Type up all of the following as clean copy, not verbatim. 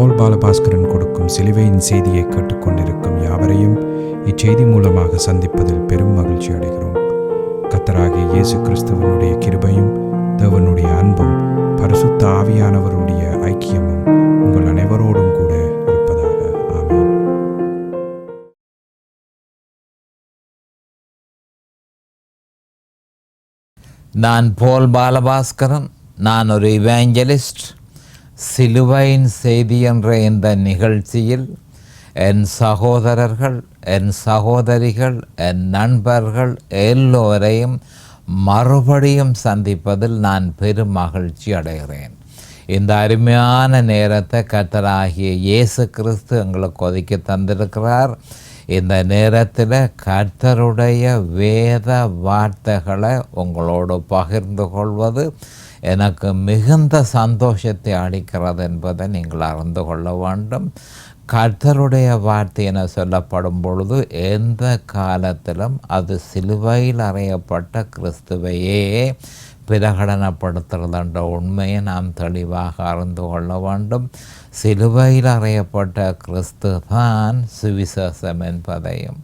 போல் பாலபாஸ்கரன் கொடுக்கும் சிலுவையின் செய்தியை கேட்டுக்கொண்டிருக்கும் யாவரையும் இச்செய்தி மூலமாக சந்திப்பதில் பெரும் மகிழ்ச்சி அடைகிறோம். கர்த்தராகிய இயேசு கிறிஸ்துவனுடைய கிருபையும் தேவனுடைய அன்பும் பரிசுத்த ஆவியானவருடைய ஐக்கியமும் உங்கள் அனைவரோடும் கூட இருப்பதாக. ஆமென். நான் போல் பாலபாஸ்கரன். நான் ஒரு இவாஞ்சலிஸ்ட். சிலுவையின் செய்தி என்ற இந்த நிகழ்ச்சியில் என் சகோதரர்கள், என் சகோதரிகள், என் நண்பர்கள் எல்லோரையும் மறுபடியும் சந்திப்பதில் நான் பெரும் மகிழ்ச்சி அடைகிறேன். இந்த அருமையான நேரத்தை கர்த்தராகிய இயேசு கிறிஸ்து எங்களுக்கு ஒதுக்கி தந்திருக்கிறார். இந்த நேரத்தில் கர்த்தருடைய வேத வார்த்தைகளை உங்களோடு பகிர்ந்து கொள்வது எனக்கு மிகுந்த சந்தோஷத்தை அளிக்கிறது என்பதை நீங்கள் அறிந்து கொள்ள வேண்டும். கர்த்தருடைய வார்த்தை என சொல்லப்படும் பொழுது எந்த காலத்திலும் அது சிலுவையில் அறையப்பட்ட கிறிஸ்துவையே பிரகடனப்படுத்துகிறது என்ற உண்மையை நாம் தெளிவாக அறிந்து கொள்ள வேண்டும். சிலுவையில் அறையப்பட்ட கிறிஸ்து தான் சுவிசேஷம் என்பதையும்,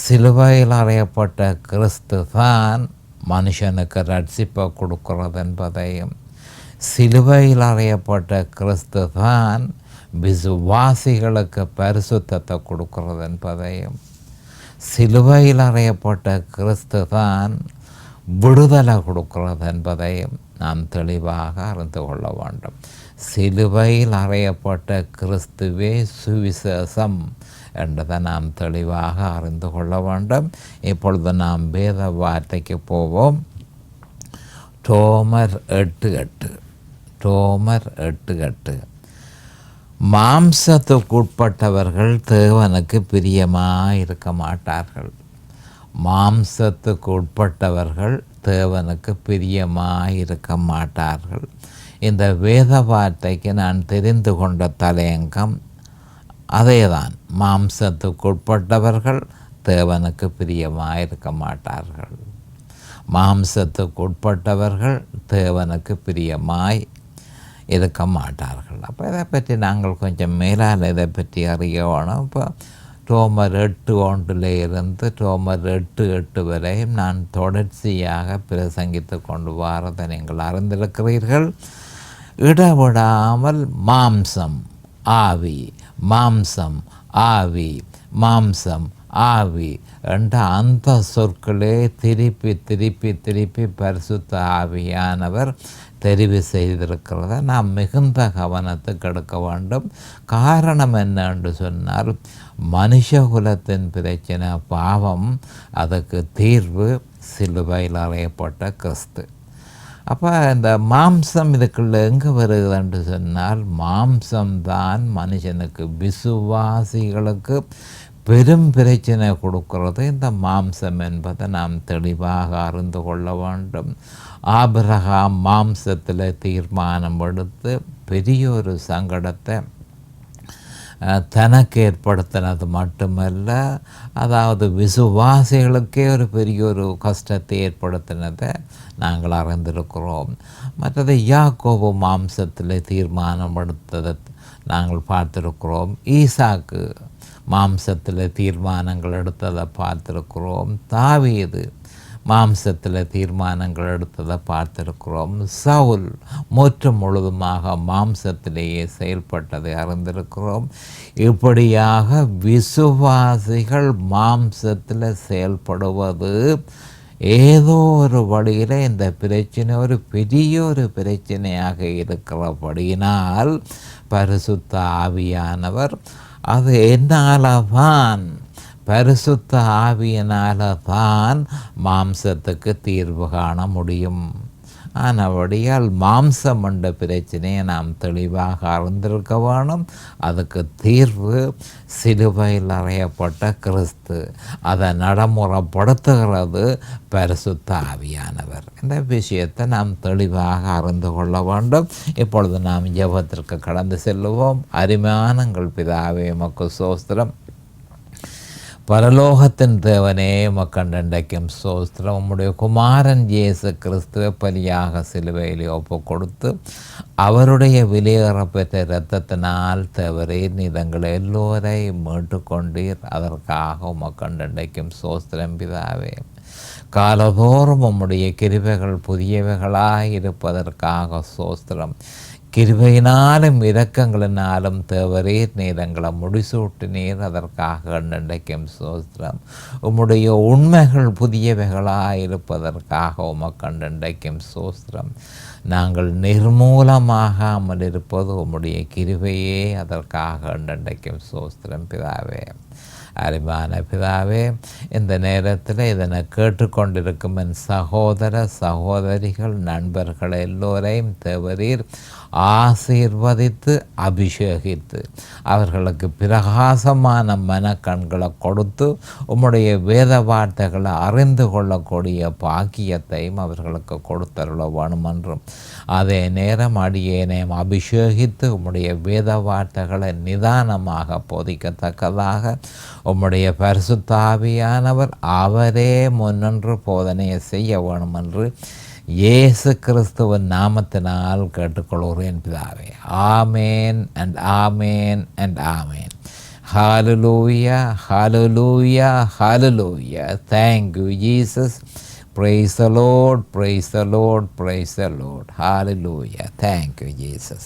சிலுவையில் அறையப்பட்ட கிறிஸ்து தான் மனுஷனுக்கு ரட்சிப்பை கொடுக்கிறது என்பதையும், சிலுவையில் அறையப்பட்ட கிறிஸ்து தான் விசுவாசிகளுக்கு பரிசுத்தத்தை கொடுக்கிறது என்பதையும், சிலுவையில் அறையப்பட்ட கிறிஸ்து தான் விடுதலை கொடுக்கிறது என்பதையும் நாம் தெளிவாக அறிந்து கொள்ள வேண்டும். சிலுவையில் அறையப்பட்ட கிறிஸ்துவே சுவிசேஷம் என்றதை நாம் தெளிவாக அறிந்து கொள்ள வேண்டும். இப்பொழுது நாம் வேத வார்த்தைக்கு போவோம். ரோமர் 8:8. ரோமர் 8:8. மாம்சத்துக்குட்பட்டவர்கள் தேவனுக்கு பிரியமாக இருக்க மாட்டார்கள். மாம்சத்துக்கு உட்பட்டவர்கள் தேவனுக்கு பிரியமாக இருக்க மாட்டார்கள். இந்த வேத வார்த்தைக்கு நான் தெரிந்து கொண்ட தலையங்கம் அதேதான். மாம்சத்துக்கு உட்பட்டவர்கள் தேவனுக்கு பிரியமாக இருக்க மாட்டார்கள். மாம்சத்துக்கு உட்பட்டவர்கள் தேவனுக்கு பிரியமாய் இருக்க மாட்டார்கள். அப்போ இதை பற்றி நாங்கள் கொஞ்சம் மேலால் இதை பற்றி அறிய வேணும். இப்போ ரோமர் 8:1 இருந்து ரோமர் 8:8 வரையும் நான் தொடர்ச்சியாக பிரசங்கித்து கொண்டு வரதை நீங்கள் அறிந்திருக்கிறீர்கள். இடவிடாமல் மாம்சம் ஆவி, மாம்சம் ஆவி, மாம்சம் ஆவி என்ற அந்த சொற்களே திருப்பி திருப்பி திருப்பி பரிசுத்த ஆவியானவர் தெரிவு செய்திருக்கிறத நாம் மிகுந்த கவனத்துக்கு எடுக்க வேண்டும். காரணம் என்னென்று சொன்னால், மனுஷகுலத்தின் பிரச்சனை பாவம், அதுக்கு தீர்வு சிலுவையில் அறையப்பட்ட கிறிஸ்து. அப்போ இந்த மாம்சம் இதுக்குள்ள எங்கே வருகுதுன்னு சொன்னால், மாம்சம்தான் மனுஷனுக்கு விசுவாசிகளுக்கு பெரும் பிரச்சனை கொடுக்கிறது. இந்த மாம்சம் என்பதை நாம் தெளிவாக அறிந்து கொள்ள வேண்டும். ஆபிரகாம் மாம்சத்தில் தீர்மானம் எடுத்து பெரியொரு சங்கடத்தை தனக்கு ஏற்படுத்தினது மட்டுமல்ல, அதாவது விசுவாசிகளுக்கே ஒரு பெரிய ஒரு கஷ்டத்தை ஏற்படுத்தினதை நாங்கள் அறிந்திருக்கிறோம். மற்றது யாக்கோபு மாம்சத்தில் தீர்மானம் எடுத்ததை நாங்கள் பார்த்திருக்கிறோம். ஈசாக்கு மாம்சத்தில் தீர்மானங்கள் எடுத்ததை பார்த்திருக்கிறோம். தாவீது மாம்சத்தில் தீர்மானங்கள் எடுத்ததை பார்த்திருக்கிறோம். சவுல் முழுதுமாக மாம்சத்திலேயே செயல்பட்டதை அறிந்திருக்கிறோம். இப்படியாக விசுவாசிகள் மாம்சத்தில் செயல்படுவது ஏதோ ஒரு வழியில் இந்த பிரச்சனை ஒரு பெரிய ஒரு பிரச்சனையாக இருக்கிறபடியினால் பரிசுத்த ஆவியானவர் அது என்னால் தான், பரிசுத்த ஆவியினால தான் மாம்சத்துக்கு தீர்வு காண முடியும். ஆனபடியால் மாம்சம் என்ற பிரச்சனையை நாம் தெளிவாக அறிந்திருக்க வேணும். அதுக்கு தீர்வு சிலுவையில் அறையப்பட்ட கிறிஸ்து. அதை நடைமுறைப்படுத்துகிறது பரிசுத்த ஆவியானவர். இந்த விஷயத்தை நாம் தெளிவாக அறிந்து கொள்ள வேண்டும். இப்பொழுது நாம் ஜெபத்திற்கு கடந்து செல்லுவோம். அருமையான எங்கள் பிதாவே, உமக்கு ஸ்தோத்திரம். பரலோகத்தின் தேவனே மக்கண்டண்டைக்கும் சோஸ்திரம். உம்முடைய குமாரன் இயேசு கிறிஸ்துவ பலியாக சிலுவையிலே ஒப்பு கொடுத்து அவருடைய விலையேறப்பெற்ற இரத்தத்தினால் தேவரீர் நீதங்கள் எல்லோரையும் மீட்டு கொண்டீர். அதற்காக மக்கண்டண்டைக்கும் சோஸ்திரம் பிதாவே. காலதோறும் உம்முடைய கிருபைகள் புதியவைகளாய் இருப்பதற்காக சோஸ்திரம். கிருபையினாலும் இரக்கங்களினாலும் தேவரீர் நீரங்களை முடிசூட்டினீர். அதற்காக நன்றைக்கும் சோஸ்திரம். உம்முடைய உண்மைகள் புதியவைகளாக இருப்பதற்காக உமக்கண்டண்டைக்கும் சோஸ்திரம். நாங்கள் நிர்மூலமாகாமல் இருப்பது உம்முடைய கிருபையே. அதற்காக நன்றைக்கும் சோஸ்திரம் பிதாவே. அருமையான பிதாவே, இந்த நேரத்தில் இதனை கேட்டுக்கொண்டிருக்கும் என் சகோதர சகோதரிகள் நண்பர்கள் எல்லோரையும் தேவரீர் ஆசீர்வதித்து அபிஷேகித்து அவர்களுக்கு பிரகாசமான மனக்கண்களை கொடுத்து உம்முடைய வேத வார்த்தைகளை அறிந்து கொள்ளக்கூடிய பாக்கியத்தையும் அவர்களுக்கு கொடுத்தருள வேணுமென்றும் அதே நேரம் அடியேனையும் அபிஷேகித்து உம்முடைய வேத வார்த்தைகளை நிதானமாக போதிக்கத்தக்கதாக உம்முடைய பரிசுத்தாவியானவர் அவரே முன்னின்று போதனையை செய்ய வேணுமென்று இயேசு கிறிஸ்துவின் நாமத்தினால் கேட்டுக்கொள்கிறேன் பிதாவே. ஆமேன் and amen and amen. Hallelujah, hallelujah, hallelujah. Thank you Jesus. Praise the Lord, praise the Lord, praise the Lord. Hallelujah. Thank you Jesus.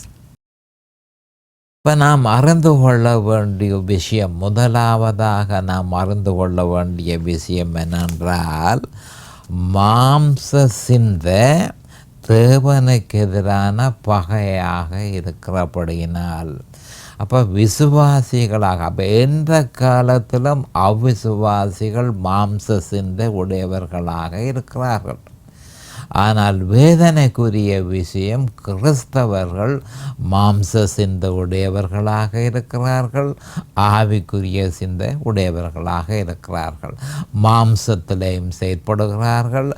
இப்போ நாம் அறிந்து கொள்ள வேண்டிய விஷயம், முதலாவதாக நாம் அறிந்து கொள்ள வேண்டிய விஷயம் என்னென்றால், மாம்ச சிந்தை தேவனுக்கு எதிரான பகையாக இருக்கிறபடியினால். அப்போ விசுவாசிகளாக, அப்போ எந்த காலத்திலும் அவ்விசுவாசிகள் மாம்ச சிந்தை உடையவர்களாக இருக்கிறார்கள். ஆனால் வேதனைக்குரிய விஷயம், கிறிஸ்தவர்கள் மாம்ச சிந்தை உடையவர்களாக இருக்கிறார்கள், ஆவிக்குரிய சிந்தை உடையவர்களாக இருக்கிறார்கள். மாம்சத்திலேயும் செயற்படுகிறார்கள்,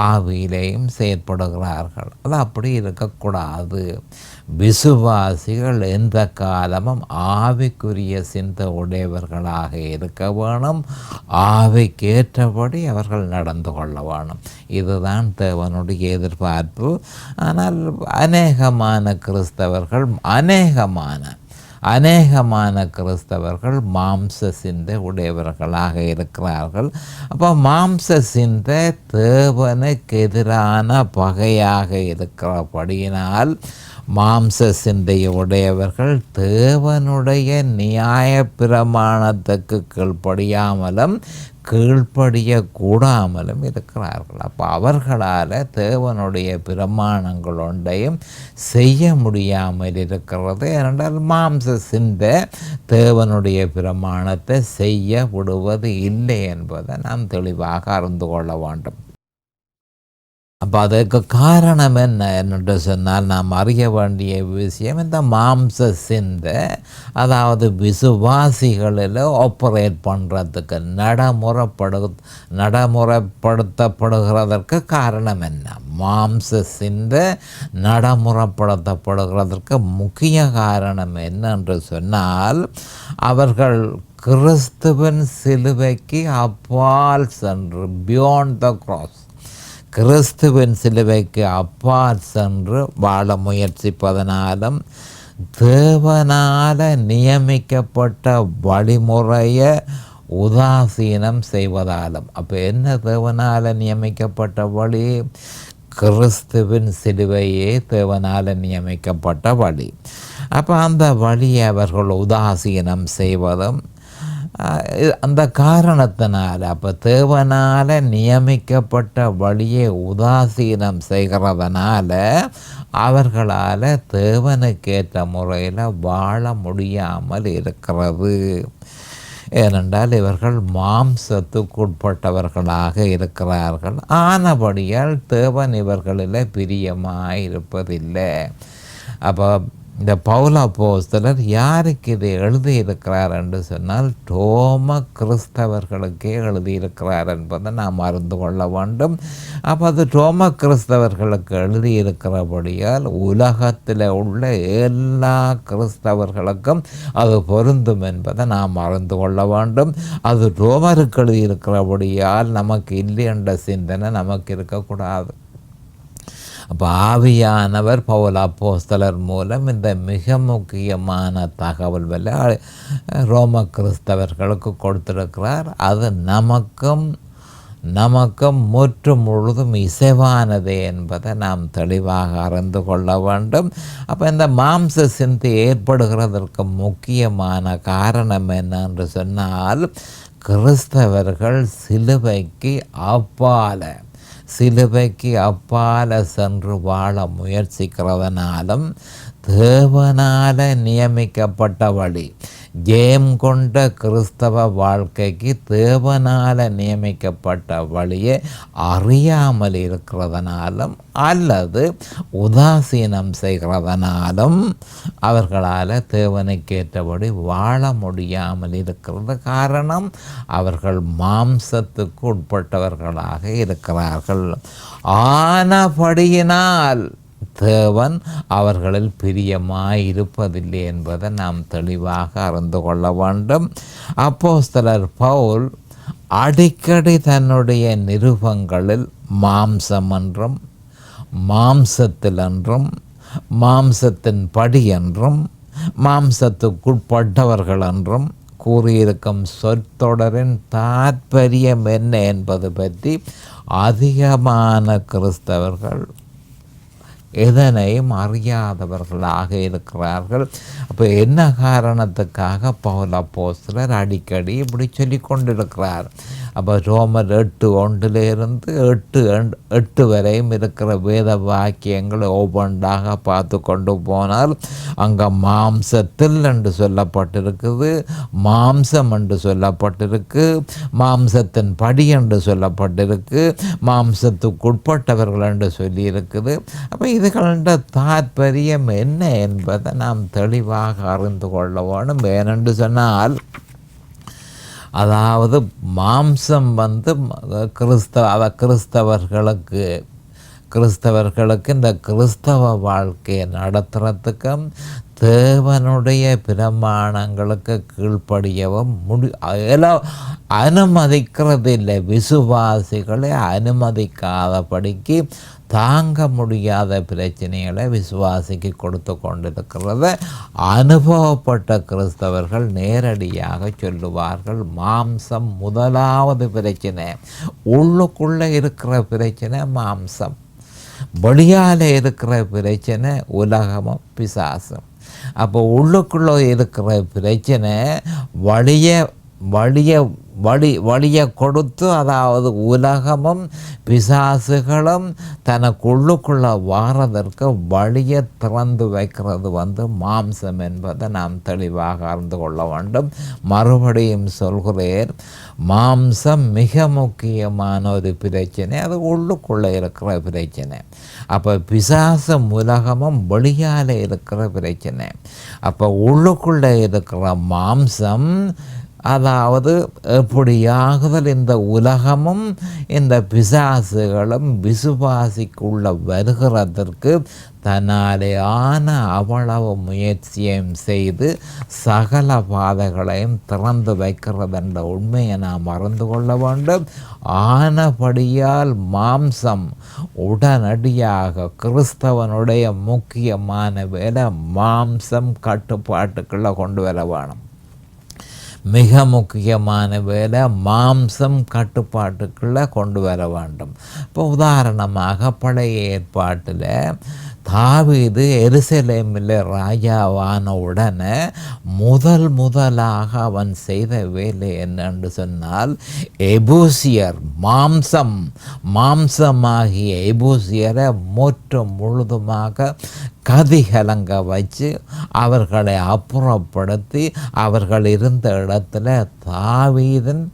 ஆவியிலேயும் செயற்படுகிறார்கள். அது அப்படி இருக்கக்கூடாது. விசுவாசிகள் எந்த காலமும் ஆவிக்குரிய சிந்தை உடையவர்களாக இருக்க வேணும், ஆவிக்கேற்றபடி அவர்கள் நடந்து கொள்ள வேணும். இதுதான் தேவனுடைய எதிர்பார்ப்பு. ஆனால் அநேகமான கிறிஸ்தவர்கள் மாம்ச சிந்தை உடையவர்களாக இருக்கிறார்கள். அப்போ மாம்ச சிந்தை தேவனுக்கு எதிரான பகையாக இருக்கிறபடியினால் மாம்ச சிந்தையை உடையவர்கள் தேவனுடைய நியாய பிரமாணத்துக்கு கீழ்ப்படியாமலும் கீழ்ப்படியக்கூடாமலும் இருக்கிறார்கள். அப்போ அவர்களால் தேவனுடைய பிரமாணங்கள் ஒன்றையும் செய்ய முடியாமல் இருக்கிறது. ஏனென்றால் மாம்ச சிந்தை தேவனுடைய பிரமாணத்தை செய்ய விடுவது இல்லை என்பதை நாம் தெளிவாக அறிந்து கொள்ள வேண்டும். அப்போ அதுக்கு காரணம் என்ன என்று சொன்னால், நாம் அறிய வேண்டிய விஷயம், இந்த மாம்ச சிந்தை அதாவது விசுவாசிகளில் ஆப்பரேட் பண்ணுறதுக்கு நடைமுறைப்படுத்தப்படுகிறதற்கு காரணம் என்ன? மாம்ச சிந்தை நடைமுறைப்படுத்தப்படுகிறதற்கு முக்கிய காரணம் என்னென்று சொன்னால், அவர்கள் கிறிஸ்துவின் சிலுவைக்கு அப்பால் சென்று, பியாண்ட் த கிராஸ், கிறிஸ்துவின் சிலுவைக்கு அப்பால் சென்று வாழ முயற்சிப்பதனாலும் தேவனால் நியமிக்கப்பட்ட வழிமுறையை உதாசீனம் செய்வதாலும். அப்போ என்ன தேவனால் நியமிக்கப்பட்ட வழி? கிறிஸ்துவின் சிலுவையே தேவனால் நியமிக்கப்பட்ட வழி. அப்போ அந்த வழியை அவர்கள் உதாசீனம் செய்வதும் அந்த காரணத்தினால், அப்போ தேவனால் நியமிக்கப்பட்ட வழியை உதாசீனம் செய்கிறதுனால அவர்களால் தேவனுக்கேற்ற முறையில் வாழ முடியாமல் இருக்கிறது. ஏனென்றால் இவர்கள் மாம்சத்துக்குட்பட்டவர்களாக இருக்கிறார்கள். ஆனபடியால் தேவன் இவர்களில் பிரியமாக இருப்பதில்லை. அப்போ இந்த பவுல் அப்போஸ்தலர் யாருக்கு இதை எழுதியிருக்கிறார் என்று சொன்னால் ரோம கிறிஸ்தவர்களுக்கே எழுதியிருக்கிறார் என்பதை நாம் அறிந்து கொள்ள வேண்டும். அப்போ அது ரோம கிறிஸ்தவர்களுக்கு எழுதியிருக்கிறபடியால் உலகத்தில் உள்ள எல்லா கிறிஸ்தவர்களுக்கும் அது பொருந்தும் என்பதை நாம் அறிந்து கொள்ள வேண்டும். அது ரோமருக்கு எழுதியிருக்கிறபடியால் நமக்கு இல்லை என்ற சிந்தனை நமக்கு இருக்கக்கூடாது. அப்போ ஆவியானவர் பவுல் அப்போஸ்தலர் மூலம் இந்த மிக முக்கியமான தகவல்களை ரோம கிறிஸ்தவர்களுக்கு கொடுத்திருக்கிறார். அது நமக்கும் முற்றும் முழுதும் இசைவானது என்பதை நாம் தெளிவாக அறிந்து கொள்ள வேண்டும். அப்போ இந்த மாம்ச சிந்தை ஏற்படுகிறதற்கு முக்கியமான காரணம் என்னென்று சொன்னால், கிறிஸ்தவர்கள் சிலுவைக்கு அப்பால சென்று வாழ முயற்சிக்கிறதுனாலும் தேவனால நியமிக்கப்பட்ட வழி, ஜெயம் கொண்ட கிறிஸ்தவ வாழ்க்கைக்கு தேவனால நியமிக்கப்பட்ட வழியை அறியாமல் இருக்கிறதுனாலும் அல்லது உதாசீனம் செய்கிறதுனாலும் அவர்களால் தேவனுக்கேற்றபடி வாழ முடியாமல் இருக்கிறது. காரணம், அவர்கள் மாம்சத்துக்கு உட்பட்டவர்களாக இருக்கிறார்கள். ஆனபடியினால் தேவன் அவர்களில் பிரியமாயிருப்பதில்லை என்பதை நாம் தெளிவாக அறிந்து கொள்ள வேண்டும். அப்போஸ்தலர் பவுல் அடிக்கடி தன்னுடைய நிருபங்களில் மாம்சம் என்றும் மாம்சத்தில் என்றும் மாம்சத்தின் படி என்றும் மாம்சத்துக்குட்பட்டவர்கள் என்றும் கூறியிருக்கும் சொற்றொடரின் தாற்பயம் என்ன என்பது பற்றி அதிகமான கிறிஸ்தவர்கள் எதனையும் அறியாதவர்களாக இருக்கிறார்கள். அப்போ என்ன காரணத்துக்காக பவுல் அப்போஸ்தலர் அடிக்கடி இப்படி சொல்லி கொண்டிருக்கிறார்? அப்போ ரோமர் 8:1 8 வரையும் இருக்கிற வேத வாக்கியங்களை ஒவ்வொன்றாக பார்த்து கொண்டு போனால் அங்கே மாம்சத்தில் என்று சொல்லப்பட்டிருக்குது, மாம்சம் என்று சொல்லப்பட்டிருக்கு, மாம்சத்தின் படி என்று சொல்லப்பட்டிருக்கு, மாம்சத்துக்குட்பட்டவர்கள் என்று சொல்லியிருக்குது. அப்போ இதுகள தாற்பயம் என்ன என்பதை நாம் தெளிவாக அறிந்து கொள்ள வேண்டும். ஏனென்று சொன்னால், அதாவது மாம்சம் கிறிஸ்தவர்களுக்கு இந்த கிறிஸ்தவ வாழ்க்கையை நடத்துறதுக்கும் தேவனுடைய பிரமாணங்களுக்கு கீழ்ப்படியவும் அனுமதிக்கிறதில்லை. விசுவாசிகளை அனுமதிக்காதபடிக்கு தாங்க முடியாத பிரச்சனைகளை விசுவாசிக்கு கொடுத்து கொண்டிருக்கிறத அனுபவப்பட்ட கிறிஸ்தவர்கள் நேரடியாக சொல்லுவார்கள். மாம்சம் முதலாவது பிரச்சனை. உள்ளுக்குள்ளே இருக்கிற பிரச்சனை மாம்சம், வெளியால் இருக்கிற பிரச்சனை உலகமும் பிசாசும். அப்போ உள்ளுக்குள்ளே இருக்கிற பிரச்சனை வழியை கொடுத்து, அதாவது உலகமும் பிசாசுகளும் தனக்குள்ளுக்குள்ளே வாரதற்கு வழியை திறந்து வைக்கிறது மாம்சம் என்பதை நாம் தெளிவாக அறிந்து கொள்ள வேண்டும். மறுபடியும் சொல்கிறேன், மாம்சம் மிக முக்கியமான ஒரு பிரச்சனை. அது உள்ளுக்குள்ளே இருக்கிற பிரச்சனை. அப்போ பிசாசும் உலகமும் வெளியால் இருக்கிற பிரச்சனை. அப்போ உள்ளுக்குள்ளே இருக்கிற மாம்சம், அதாவது எப்படியாகுதல் இந்த உலகமும் இந்த பிசாசுகளும் விசுவாசிக்குள்ள வருகிறதற்கு தன்னாலே அவ்வளவு முயற்சியையும் செய்து சகல பாதைகளையும் திறந்து வைக்கிறது என்ற உண்மையை நாம் மறந்து கொள்ள வேண்டும். ஆனபடியால் மாம்சம் உடனடியாக கிறிஸ்தவனுடைய முக்கியமான வேலை மாம்சம் கட்டுப்பாட்டுக்குள்ளே கொண்டு வர வேணும். மிக முக்கியமான வேலை மாம்சம் கட்டுப்பாட்டுக்குள்ளே கொண்டு வர வேண்டும். இப்போ உதாரணமாக பழைய ஏற்பாட்டில் தாவீது எருசலேமில் ராஜாவான உடனே முதலாக அவன் செய்த வேலை என்னென்று சொன்னால், எபூசியர் மாம்சமாகிய எபூசியரை முழுதுமாக கதிகலங்க வச்சு அவர்களை அப்புறப்படுத்தி அவர்கள் இருந்த இடத்துல தாவீதின்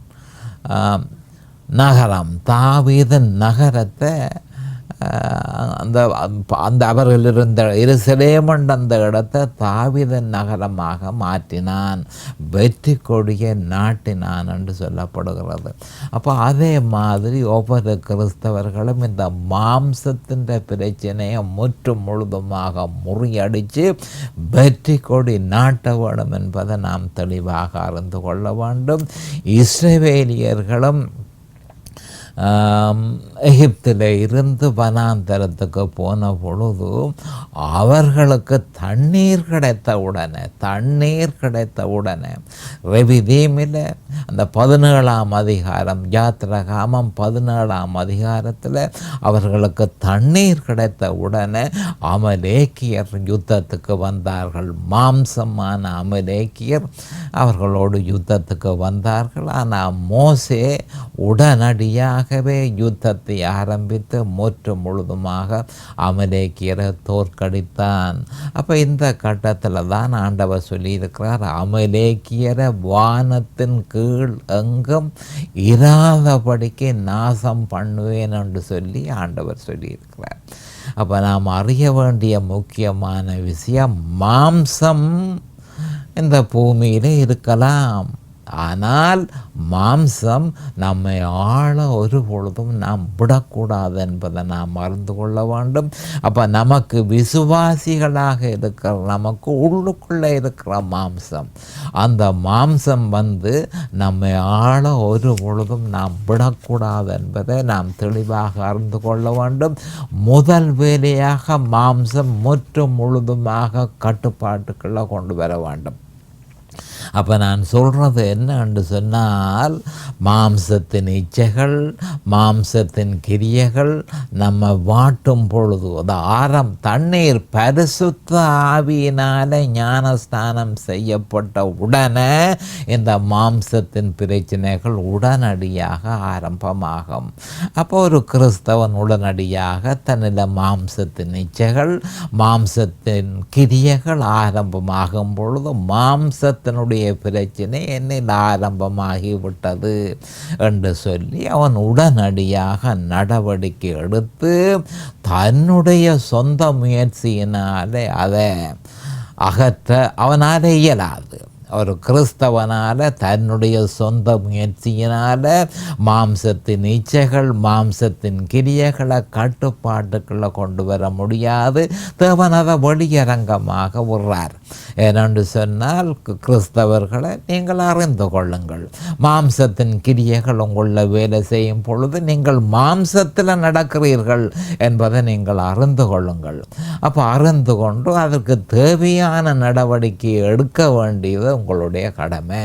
நகரத்தை அந்த அந்த அவர்கள் இருந்த எருசலேம் என்ற அந்த இடத்தை தாவீதின் நகரமாக மாற்றினான், வெற்றி கொடியை நாட்டினான் என்று சொல்லப்படுகிறது. அப்போ அதே மாதிரி ஒவ்வொரு கிறிஸ்தவர்களும் இந்த மாம்சத்தின் பிரச்சனையை முற்றும் முழுதுமாக முறியடித்து வெற்றி கொடி நாட்ட வேண்டும் என்பதை நாம் தெளிவாக அறிந்து கொள்ள வேண்டும். இஸ்ரவேலியர்களும் எகிப்தில் இருந்து வனாந்தரத்துக்கு போன பொழுது அவர்களுக்கு தண்ணீர் கிடைத்த உடனே ரெவிதீமில் அந்த 17ஆம் அதிகாரம், யாத்திராகமம் 17ஆம் அதிகாரத்தில் அவர்களுக்கு தண்ணீர் கிடைத்த உடனே அமலேக்கியர் யுத்தத்துக்கு வந்தார்கள். மாம்சமான அமலேக்கியர் அவர்களோடு யுத்தத்துக்கு வந்தார்கள். ஆனால் மோசே உடனடியாக யுத்தத்தை ஆரம்பித்து முற்று முழுதுமாக அமலேக்கியரை தோற்கடித்தான். அப்போ இந்த கட்டத்தில் தான் ஆண்டவர் சொல்லியிருக்கிறார், அமலேக்கியரை வானத்தின் கீழ் எங்கும் இராதபடிக்கு நாசம் பண்ணுவேன் என்று சொல்லி ஆண்டவர் சொல்லியிருக்கிறார். அப்போ நாம் அறிய வேண்டிய முக்கியமான விஷயம், மாம்சம் இந்த பூமியில் இருக்கலாம், ஆனால் மாம்சம் நம்மை ஆள ஒரு பொழுதும் நாம் விடக்கூடாது என்பதை நாம் அறிந்து கொள்ள வேண்டும். அப்போ நமக்கு விசுவாசிகளாக இருக்கிற, நமக்கு உள்ளுக்குள்ளே இருக்கிற மாம்சம், அந்த மாம்சம் நம்மை ஆள ஒரு பொழுதும் நாம் விடக்கூடாது என்பதை நாம் தெளிவாக அறிந்து கொள்ள வேண்டும். முதல் வேலையாக மாம்சம் முற்றும் முழுதுமாக கட்டுப்பாட்டுக்குள்ளே கொண்டு வர வேண்டும். அப்போ நான் சொல்கிறது என்னன்னு சொன்னால், மாம்சத்தின் இச்சைகள், மாம்சத்தின் கிரியைகள் நம்ம வாட்டும் பொழுது, அது தண்ணீர் பரிசுத்த ஆவியினால ஞானஸ்தானம் செய்யப்பட்ட உடனே இந்த மாம்சத்தின் பிரச்சனைகள் உடனடியாக ஆரம்பமாகும். அப்போ ஒரு கிறிஸ்தவன் உடனடியாக தன்னில் மாம்சத்தின் இச்சைகள், மாம்சத்தின் கிரியைகள் ஆரம்பமாகும் பொழுது மாம்சத்தினுடைய பிரச்சனை என்னில் ஆரம்பமாகிவிட்டது என்று சொல்லி அவன் உடனடியாக நடவடிக்கை எடுத்து தன்னுடைய சொந்த முயற்சியினாலே அதை அகற்ற அவனால் இயலாது. ஒரு கிறிஸ்தவனால் தன்னுடைய சொந்த முயற்சியினால் மாம்சத்தின் இச்சைகள், மாம்சத்தின் கிரியைகளை கட்டுப்பாட்டுக்குள்ளே கொண்டு வர முடியாது. தேவன் அதை வெளியரங்கமாக விடுறார். ஏனென்று சொன்னால், கிறிஸ்தவர்களை நீங்கள் அறிந்து கொள்ளுங்கள், மாம்சத்தின் கிரியைகள் உங்களில் வேலை செய்யும் பொழுது நீங்கள் மாம்சத்தில் நடக்கிறீர்கள் என்பதை நீங்கள் அறிந்து கொள்ளுங்கள். அப்போ அறிந்து கொண்டு அதற்கு தேவையான நடவடிக்கையை எடுக்க வேண்டியது உங்களுடைய கடமை.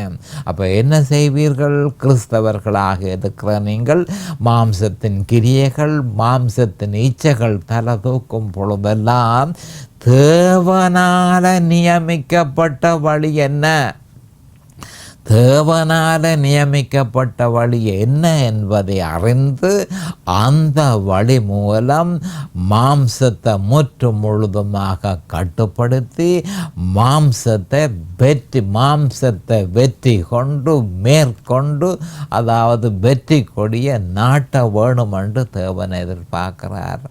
அப்போ என்ன செய்வீர்கள்? கிறிஸ்தவர்களாக இருக்கிற நீங்கள் மாம்சத்தின் கிரியைகள், மாம்சத்தின் இச்சைகள் தலை தூக்கும் பொழுதெல்லாம் தேவனால நியமிக்கப்பட்ட வழி என்ன, தேவனால நியமிக்கப்பட்ட வழி என்ன என்பதை அறிந்து அந்த வழி மூலம் மாம்சத்தை முற்று முழுதுமாக கட்டுப்படுத்தி மாம்சத்தை வெற்றி கொண்டு மேற்கொண்டு, அதாவது வெற்றி கொடியை நாட்ட வேணும் என்று தேவன் எதிர்பார்க்கிறார்.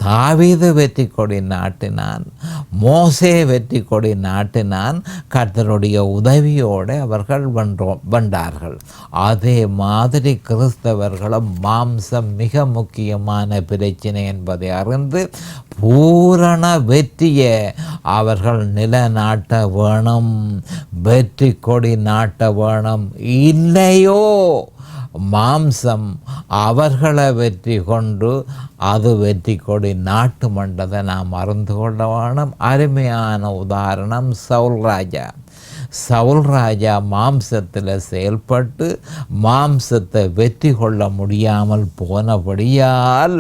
தாவீது வெற்றி கொடி நாட்டினான், மோசே வெற்றி கொடி நாட்டினான். கர்த்தருடைய உதவியோடு அவர்கள் வென்றார்கள். அதே மாதிரி கிறிஸ்தவர்களும் மாம்சம் மிக முக்கியமான பிரச்சனை என்பதை அறிந்து பூரண வெற்றியை அவர்கள் நிலநாட்ட வேணும், வெற்றி கொடி நாட்ட வேணும். இல்லையோ மாம்சம் அவர்களை வெற்றி கொண்டு அது வெற்றி கொடி நாட்டு மண்டதை நாம் அறிந்து கொள்ள வேணும். அருமையான உதாரணம் சவுல் ராஜா மாம்சத்தில் செயல்பட்டு மாம்சத்தை வெற்றி கொள்ள முடியாமல் போனபடியால்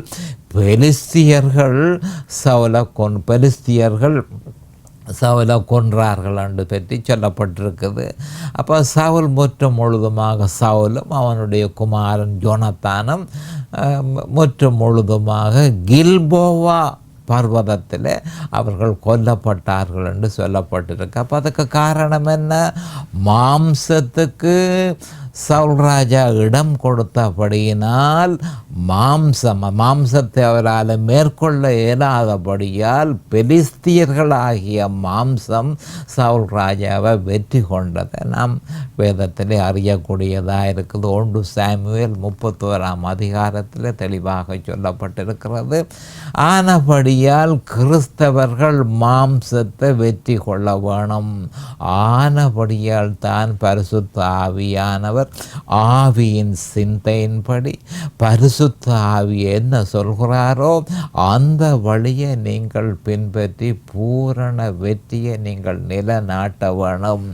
பெலிஸ்தியர்கள் சவுலை கொன்றார்கள் என்று பற்றி சொல்லப்பட்டிருக்குது. அப்போ சவுல் முற்றும் முழுதுமாக, சவுலும் அவனுடைய குமாரன் யோனத்தானும் முற்றும் முழுதுமாக கில்போவா பர்வதத்தில் அவர்கள் கொல்லப்பட்டார்கள் என்று சொல்லப்பட்டிருக்கு. அப்போ அதுக்கு காரணம் என்ன? மாம்சத்துக்கு சவுல் ராஜா இடம் கொடுத்தபடியினால் மாம்சத்தை அவரால் மேற்கொள்ள இயலாதபடியால் பெலிஸ்தியர்களாகிய மாம்சம் சவுல் ராஜாவை வெற்றி கொண்டதை நாம் வேதத்திலே அறியக்கூடியதாக இருக்குது. 1 சாமுவேல் 31 அதிகாரத்தில் தெளிவாக சொல்லப்பட்டிருக்கிறது. ஆனபடியால் கிறிஸ்தவர்கள் மாம்சத்தை வெற்றி கொள்ள வேணும். ஆனபடியால் தான் பரிசுத்த ஆவியானவர் ஆவியின் சிந்தையின்படி பரிசுத்த ஆவி என்ன சொல்கிறாரோ அந்த வழியை நீங்கள் பின்பற்றி பூரண வெற்றியை நீங்கள் நிலைநாட்ட வேணும்.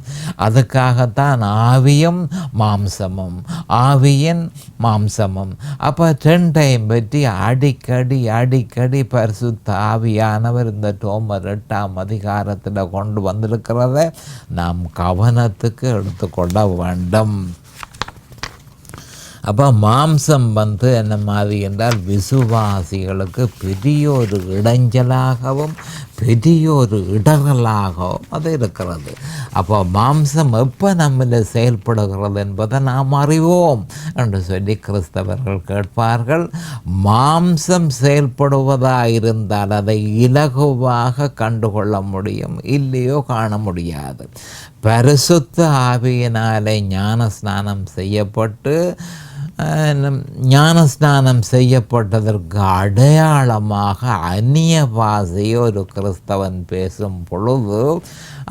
அதுக்காகத்தான் ஆவியும் மாம்சமும் ஆவியின் மாம்சமும். அப்போ 2 டைம் பற்றி அடிக்கடி பரிசுத்த ஆவியானவர் இந்த ரோமர் 8 அதிகாரத்தில் கொண்டு வந்திருக்கிறத நாம் கவனத்துக்கு எடுத்துக்கொள்ள வேண்டும். அப்போ மாம்சம் என்ன மாதிரி என்றால் விசுவாசிகளுக்கு பெரிய ஒரு இடைஞ்சலாகவும் பெரிய ஒரு இடர்களாகவும் அது இருக்கிறது. அப்போ மாம்சம் எப்போ நம்மள செயல்படுகிறது என்பதை நாம் அறிவோம் என்று சொல்லி கிறிஸ்தவர்கள் கேட்பார்கள். மாம்சம் செயல்படுவதாக இருந்தால் அதை இலகுவாக கண்டுகொள்ள முடியும், இல்லையோ காண முடியாது. பரிசுத்த ஆவியினாலே ஞானஸ்நானம் செய்யப்பட்டு ஞானஸ்நானம் செய்யப்பட்டதற்கு அடையாளமாக அந்நிய பாஷையை ஒரு கிறிஸ்தவன் பேசும் பொழுது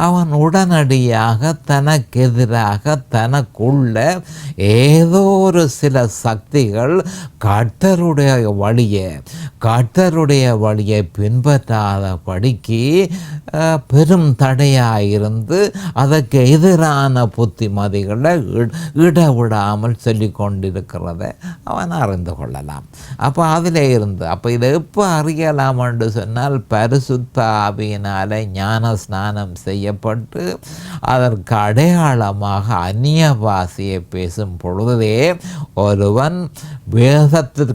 அவன் உடனடியாக தனக்கெதிராக தனக்குள்ள ஏதோ ஒரு சில சக்திகள் கர்த்தருடைய வழியை பின்பற்றாத படிக்கு பெரும் தடையாக இருந்து அதற்கு எதிரான புத்திமதிகளை இடவிடாமல் சொல்லி கொண்டிருக்கிறத அவன் அறிந்து கொள்ளலாம். அப்போ அதில் இருந்து அப்போ இதை எப்போ அறியலாம் என்று சொன்னால் பரிசுத்த ஆவியினாலே ஞான ஸ்நானம் செய்யப்பட்டு அதற்கு அடையாளமாக அந்நிய பாஷையை பேசும் பொழுதே ஒருவன் வேதத்தில்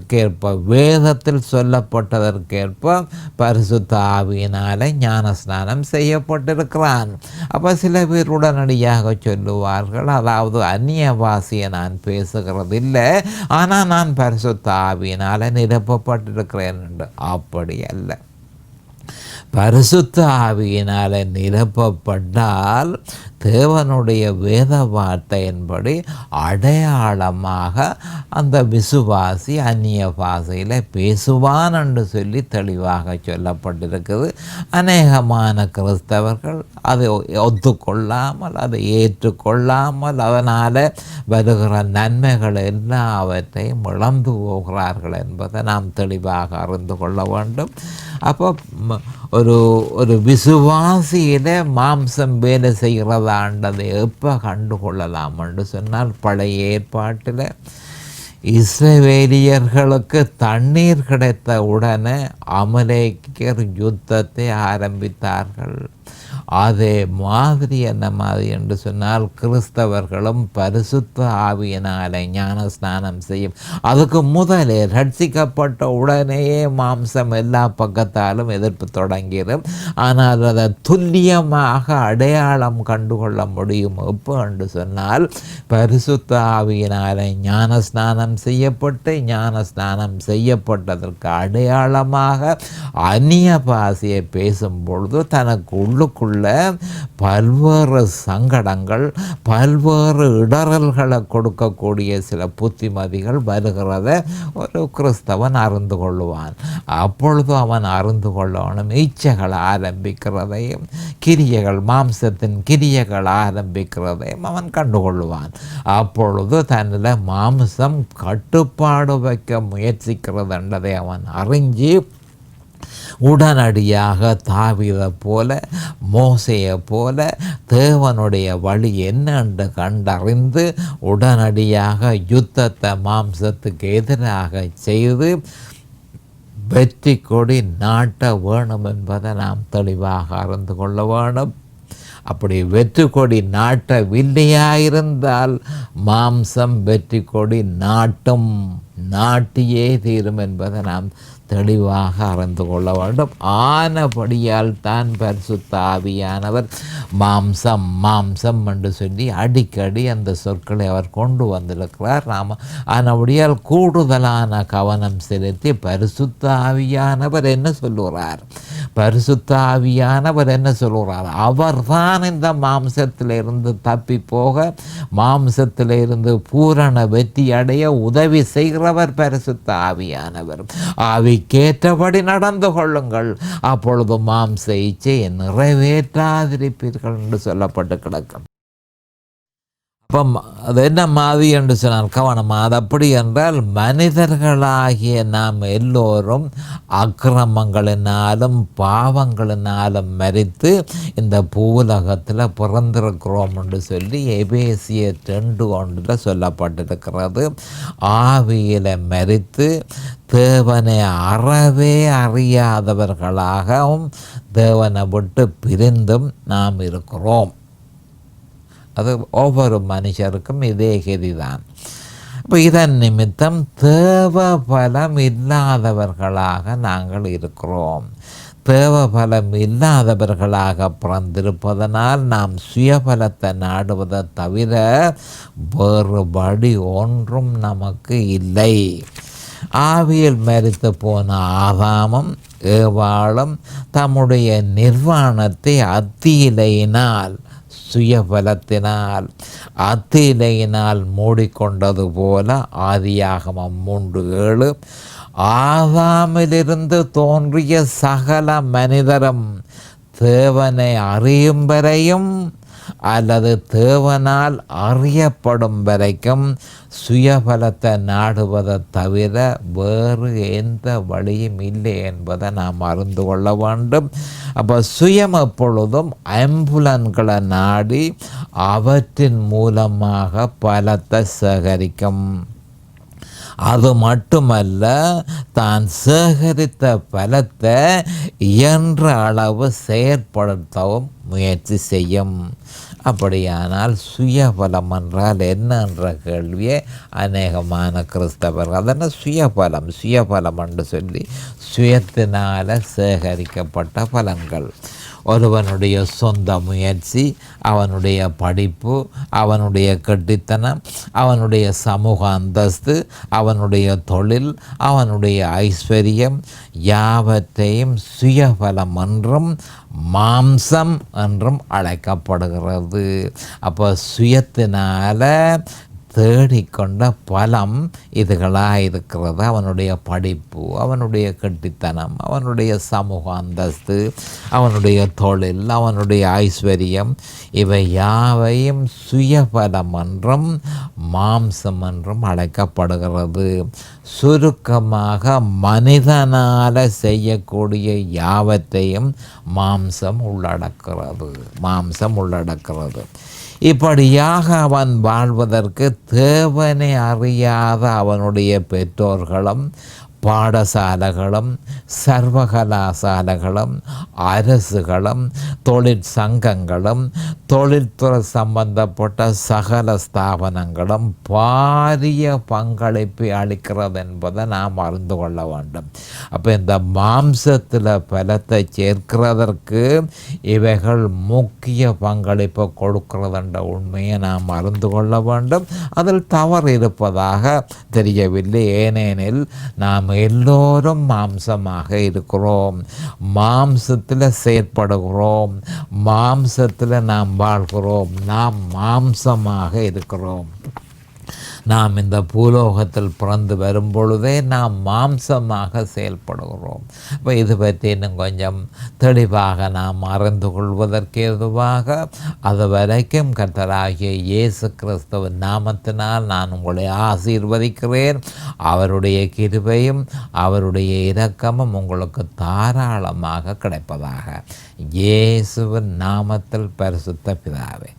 சொல்லப்பட்டதற்கேற்ப பரிசுத்த ஆவியினாலே ஞான ஸ்நானம் செய்யப்பட்டிருக்கிறான். அப்போ சில பேர் உடனடியாக சொல்லுவார்கள், அதாவது அந்நிய பாஷையை நான் பேசுகிறதில்லை, ஆனால் நான் பரிசுத்த ஆவியினால் நிரப்பப்பட்டிருக்கிறேன் என்று. அப்படி அல்ல. பரிசுத்த ஆவியினால் நிரப்பப்பட்டால் தேவனுடைய வேத வார்த்தையின்படி அடையாளமாக அந்த விசுவாசி அந்நிய பாஷையில் பேசுவான் என்று சொல்லி தெளிவாக சொல்லப்பட்டிருக்குது. அநேகமான கிறிஸ்தவர்கள் அதை ஒத்துக்கொள்ளாமல் அதை ஏற்றுக்கொள்ளாமல் அதனால் வருகிற நன்மைகள் எல்லாவற்றையும் இழந்து போகிறார்கள் என்பதை நாம் தெளிவாக அறிந்து கொள்ள வேண்டும். அப்போ ஒரு விசுவாசியில மாம்சம் வேலை செய்கிறதாண்டதை எப்போ கண்டுகொள்ளலாம் என்று சொன்னால், பழைய ஏற்பாட்டில் இஸ்ரவேலியர்களுக்கு தண்ணீர் கிடைத்த உடனே அமலேக்கியர் யுத்தத்தை ஆரம்பித்தார்கள். அதே மாதிரி என்ன மாதிரி என்று சொன்னால் கிறிஸ்தவர்களும் பரிசுத்த ஆவியினாலே ஞான ஸ்நானம் செய்யும். அதுக்கு முதலே ரட்சிக்கப்பட்ட உடனேயே மாம்சம் எல்லா பக்கத்தாலும் எதிர்ப்பு தொடங்கிடும். ஆனால் அதை துல்லியமாக அடையாளம் கண்டுகொள்ள முடியும் எப்போ என்று சொன்னால் பரிசுத்த ஆவியினாலே ஞான ஸ்நானம் செய்யப்பட்டு ஞான ஸ்நானம் செய்யப்பட்டதற்கு அடையாளமாக அந்நிய பாஷையை பேசும் பொழுது தனக்கு உள்ளுக்குள்ள பல்வேறு சங்கடங்கள் பல்வேறு இடரல்களை கொடுக்கக்கூடிய சில புத்திமதிகள் வருகிறத ஒரு கிறிஸ்தவன் அறிந்து கொள்ளுவான். அப்பொழுது அவன் அறிந்து கொள்ளணும் இச்சைகள் ஆரம்பிக்கிறதையும் கிரியைகள் மாம்சத்தின் கிரியைகள் ஆரம்பிக்கிறதையும் அவன் கண்டுகொள்ளுவான். அப்பொழுது தன்னில் மாம்சம் கட்டுப்பாடு வைக்க முயற்சிக்கிறது என்றதை அவன் அறிஞ்சு உடனடியாக தாவீதை போல மோசேயை போல தேவனுடைய வழி என்ன என்று கண்டறிந்து உடனடியாக யுத்தத்தை மாம்சத்துக்கு எதிராக செய்து வெற்றி கொடி நாட்ட வேணும் என்பதை நாம் தெளிவாக அறிந்து கொள்ள வேணும். அப்படி வெற்றி கொடி நாட்டவில்லையாயிருந்தால் மாம்சம் வெற்றி கொடி நாட்டியே தீரும் என்பதை நாம் தெளிவாக அறிந்து கொள்ள வேண்டும். ஆனபடியால் தான் பரிசுத்த ஆவியானவர் மாம்சம் மாம்சம் என்று சொல்லி அடிக்கடி அந்த சொற்களை அவர் கொண்டு வந்திருக்கிறார். நாம் ஆனபடியால் கூடுதலான கவனம் செலுத்தி பரிசுத்த ஆவியானவர் என்ன சொல்லுகிறார், பரிசுத்த ஆவியானவர் என்ன சொல்லுகிறார், அவர்தான் இந்த மாம்சத்திலிருந்து தப்பி போக, மாம்சத்திலிருந்து பூரண வெற்றி அடைய உதவி செய்கிறவர் பரிசுத்த ஆவியானவர். ஆவிக்கேற்றபடி நடந்து கொள்ளுங்கள், அப்பொழுது மாம்ச இச்சையை நிறைவேற்றாதிருப்பீர்கள் என்று சொல்லப்பட்டு கிடக்கும். அப்போ அது என்ன மாதிரி என்று சொன்னால் கவனமாக, அது அப்படி என்றால் மனிதர்களாகிய நாம் எல்லோரும் அக்கிரமங்களினாலும் பாவங்களினாலும் மரித்து இந்த பூலகத்தில் பிறந்திருக்கிறோம் என்று சொல்லி எபேசியர் 2:1 சொல்லப்பட்டிருக்கிறது. ஆவியில் மரித்து தேவனை அறவே அறியாதவர்களாகவும் தேவனை விட்டு பிரிந்தும் நாம் இருக்கிறோம். அது ஒவ்வொரு மனுஷருக்கும் இதே கதிதான். இப்போ இதன் நிமித்தம் தேவ பலம் இல்லாதவர்களாக நாங்கள் இருக்கிறோம். தேவ பலம் இல்லாதவர்களாக பிறந்திருப்பதனால் நாம் சுயபலத்தை நாடுவதை தவிர வேறுபடி ஒன்றும் நமக்கு இல்லை. ஆவியில் மரித்து போன ஆதாமும் ஏவாளும் தம்முடைய நிர்வாணத்தை அத்தியிலையினால் சுயபலத்தினால் அத்தியிலையினால் மூடிக்கொண்டது போல ஆதியாகமம் 3:7 ஆதாமிலிருந்து தோன்றிய சகல மனிதரும் தேவனை அறியும் வரையும் அல்லது தேவனால் அறியப்படும் வரைக்கும் சுயபலத்தை நாடுவதை தவிர வேறு எந்த வழியும் இல்லை என்பதை நாம் அறிந்து கொள்ள வேண்டும். அப்போ சுயம் எப்பொழுதும் அம்புலன்களை நாடி அவற்றின் மூலமாக பலத்தை சேகரிக்கும். அது மட்டுமல்ல, தான் சேகரித்த பலத்தை இயன்ற அளவு செயற்படுத்தவும் முயற்சி செய்யும். அப்படியானால் சுயபலம் என்றால் என்ன என்ற கேள்வியை அநேகமான கிறிஸ்தவர்கள் அதனால் சுயபலம் என்று சொல்லி சுயத்தினால் சேகரிக்கப்பட்ட பலன்கள், ஒருவனுடைய சொந்த முயற்சி, அவனுடைய படிப்பு, அவனுடைய கெட்டித்தனம், அவனுடைய சமூக அந்தஸ்து, அவனுடைய தொழில், அவனுடைய ஐஸ்வர்யம் யாவற்றையும் சுயபலம் என்றும் மாம்சம் என்றும் அழைக்கப்படுகிறது. அப்போ சுயத்தினால் தேடிக்கொண்ட பலம் இதுகளாக இருக்கிறது. அவனுடைய படிப்பு, அவனுடைய கெட்டித்தனம், அவனுடைய சமூக அந்தஸ்து, அவனுடைய தொழில், அவனுடைய ஐஸ்வர்யம், இவை யாவையும் சுயபலம் என்றும் மாம்சம் என்றும் அழைக்கப்படுகிறது. சுருக்கமாக மனிதனால் செய்யக்கூடிய யாவற்றையும் மாம்சம் உள்ளடக்கிறது. இப்படியாக அவன் வாழ்வதற்கு தேவனை அறியாத அவனுடைய பெற்றோர்களும் பாடசாலைகளும் சர்வகலாசாலைகளும் அரசுகளும் தொழிற்சங்கங்களும் தொழில்துறை சம்பந்தப்பட்ட சகல ஸ்தாபனங்களும் பாரிய பங்களிப்பை அளிக்கிறது என்பதை நாம் அறிந்து கொள்ள வேண்டும். அப்போ இந்த மாம்சத்தில் பலத்தை சேர்க்கிறதற்கு இவைகள் முக்கிய பங்களிப்பை கொடுக்கிறது என்ற உண்மையை நாம் அறிந்து கொள்ள வேண்டும். அதில் தவறு இருப்பதாக தெரியவில்லை. ஏனெனில் நாம் எல்லோரும் மாம்சமாக இருக்கிறோம், மாம்சத்தில் செயற்படுகிறோம், மாம்சத்தில் நாம் வாழ்கிறோம், நாம் மாம்சமாக இருக்கிறோம். நாம் இந்த பூலோகத்தில் பிறந்து வரும் பொழுதே நாம் மாம்சமாக செயல்படுகிறோம். இப்போ இது பற்றி இன்னும் கொஞ்சம் தெளிவாக நாம் அறிந்து கொள்வதற்கு ஏதுவாக அது வரைக்கும் கர்த்தராகிய இயேசு கிறிஸ்துவின் நாமத்தினால் நான் உங்களை ஆசீர்வதிக்கிறேன். அவருடைய கிருபையும் அவருடைய இரக்கமும் உங்களுக்கு தாராளமாக கிடைப்பதாக இயேசுவின் நாமத்தில் பரிசுத்த பிதாவே.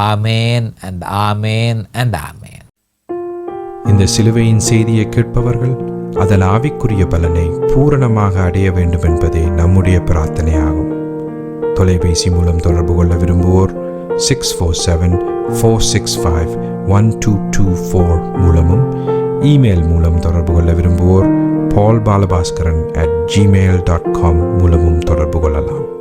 ஆமேன் அண்ட் ஆமேன் அண்ட் ஆமேன். இந்த சிலுவையின் செய்தியை கேட்பவர்கள் அதன் ஆவிக்குரிய பலனை பூரணமாக அடைய வேண்டும் என்பதே நம்முடைய பிரார்த்தனையாகும். தொலைபேசி மூலம் தொடர்பு கொள்ள விரும்புவோர் 647-465-1224 மூலமும், இமெயில் மூலம் தொடர்பு கொள்ள விரும்புவோர் paulbalabaskaran@gmail.com மூலமும் தொடர்பு கொள்ளலாம்.